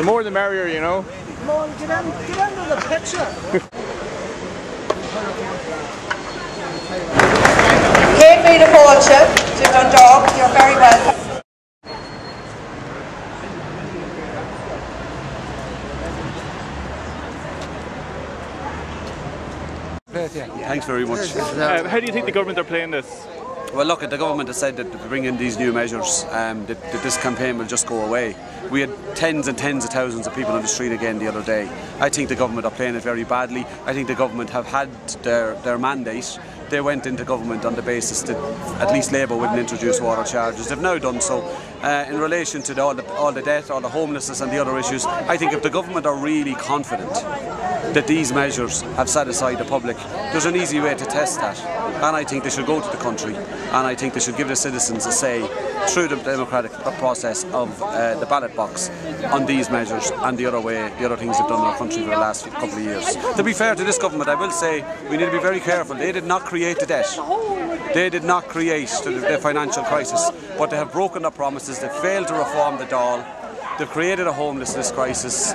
The more the merrier, you know. Come on, get under the picture. Carefree departure to Dundalk. You're very welcome. Thanks very much. How do you think the government are playing this? Well, look, the government has said that to bring in these new measures, that this campaign will just go away. We had tens and tens of thousands of people on the street again the other day. I think the government are playing it very badly. I think the government have had their mandate. They went into government on the basis that at least Labour wouldn't introduce water charges. They've now done so. In relation to all the debt, all the homelessness and the other issues, I think if the government are really confident that these measures have satisfied the public, there's an easy way to test that. And I think they should go to the country, and I think they should give the citizens a say through the democratic process of the ballot box on these measures and the other things they've done in our country for the last couple of years. To be fair to this government, I will say we need to be very careful. They did not create the debt. They did not create the financial crisis, but they have broken their promises. They failed to reform the Dáil. They've created a homelessness crisis.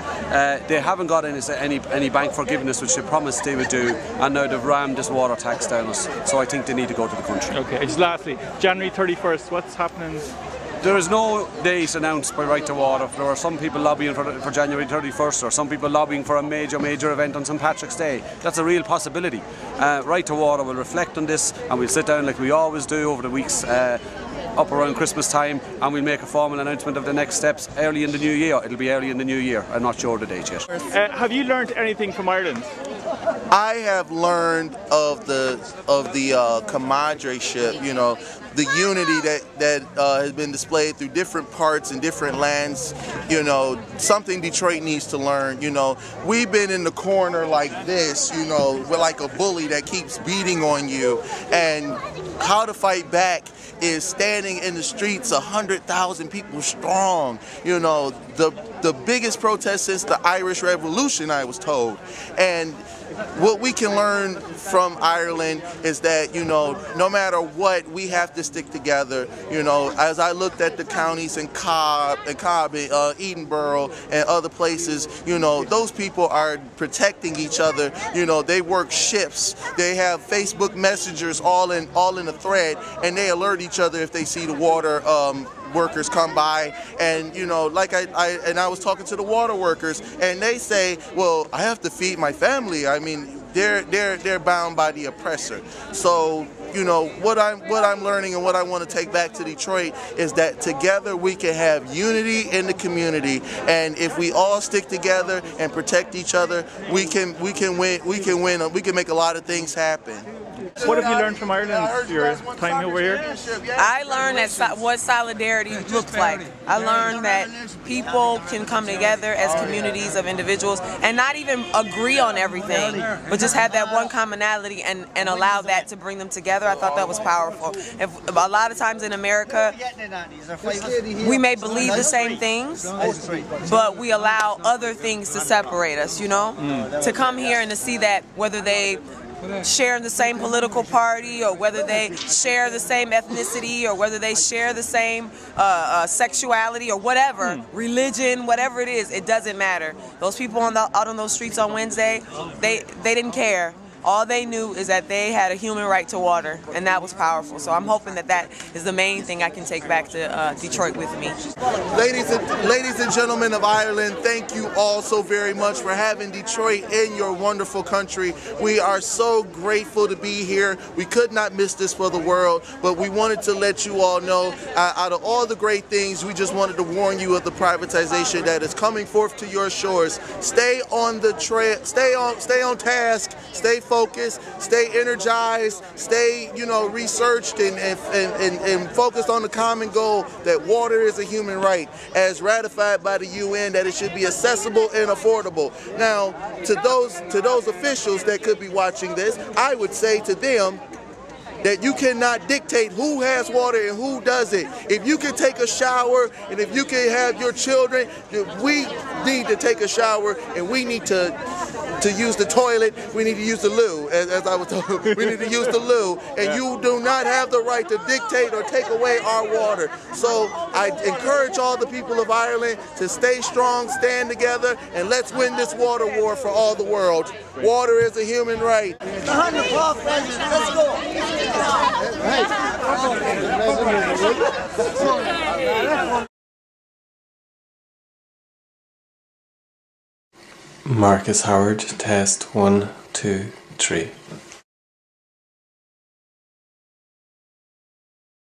They haven't got any bank forgiveness, which they promised they would do, and now they've rammed this water tax down us. So I think they need to go to the country. Okay, just lastly, January 31st, what's happening? There is no date announced by Right to Water. There are some people lobbying for January 31st, or some people lobbying for a major event on St Patrick's Day. That's a real possibility. Right to Water will reflect on this, and we'll sit down like we always do over the weeks up around Christmas time, and we'll make a formal announcement of the next steps early in the new year. It'll be early in the new year. I'm not sure the date yet. Have you learned anything from Ireland? I have learned of the comradeship, you know, the unity that has been displayed through different parts and different lands. You know, something Detroit needs to learn. You know, we've been in the corner like this, you know, we're like a bully that keeps beating on you, and how to fight back is standing in the streets 100,000 people strong. You know, the biggest protest since the Irish Revolution, I was told. And what we can learn from Ireland is that, you know, no matter what, we have to stick together. You know, as I looked at the counties in Cobb, Edinburgh, and other places, you know, those people are protecting each other. You know, they work shifts. They have Facebook messengers all in a thread, and they alert each other if they see the water workers come by. And you know, like I was talking to the water workers, and they say, well, I have to feed my family. I mean, they're bound by the oppressor. So you know, what I'm learning and what I want to take back to Detroit is that together we can have unity in the community, and if we all stick together and protect each other, we can win. We can make a lot of things happen. What have you learned from Ireland your time over here? I learned what solidarity looks like. I learned that people can come together as communities of individuals and not even agree on everything, but just have that one commonality and allow that to bring them together. I thought that was powerful. A lot of times in America, we may believe the same things, but we allow other things to separate us, you know? To come here and to see that whether they share the same political party, or whether they share the same ethnicity, or whether they share the same sexuality, or whatever, religion, whatever it is, it doesn't matter. Those people out on those streets on Wednesday, they didn't care. All they knew is that they had a human right to water, and that was powerful. So I'm hoping that that is the main thing I can take back to Detroit with me. Ladies and gentlemen of Ireland, thank you all so very much for having Detroit in your wonderful country. We are so grateful to be here. We could not miss this for the world, but we wanted to let you all know, out of all the great things, we just wanted to warn you of the privatization that is coming forth to your shores. Stay on the trail, stay on task, stay focused, stay energized, stay, you know, researched and focused on the common goal that water is a human right, as ratified by the UN, that it should be accessible and affordable. Now, to those officials that could be watching this, I would say to them that you cannot dictate who has water and who doesn't. If you can take a shower and if you can have your children, we need to take a shower, and we need to to use the toilet, we need to use the loo, as I was told. We need to use the loo, and you do not have the right to dictate or take away our water. So I encourage all the people of Ireland to stay strong, stand together, and let's win this water war for all the world. Water is a human right. Let's go. Marcus Howard, test 1, 2, 3.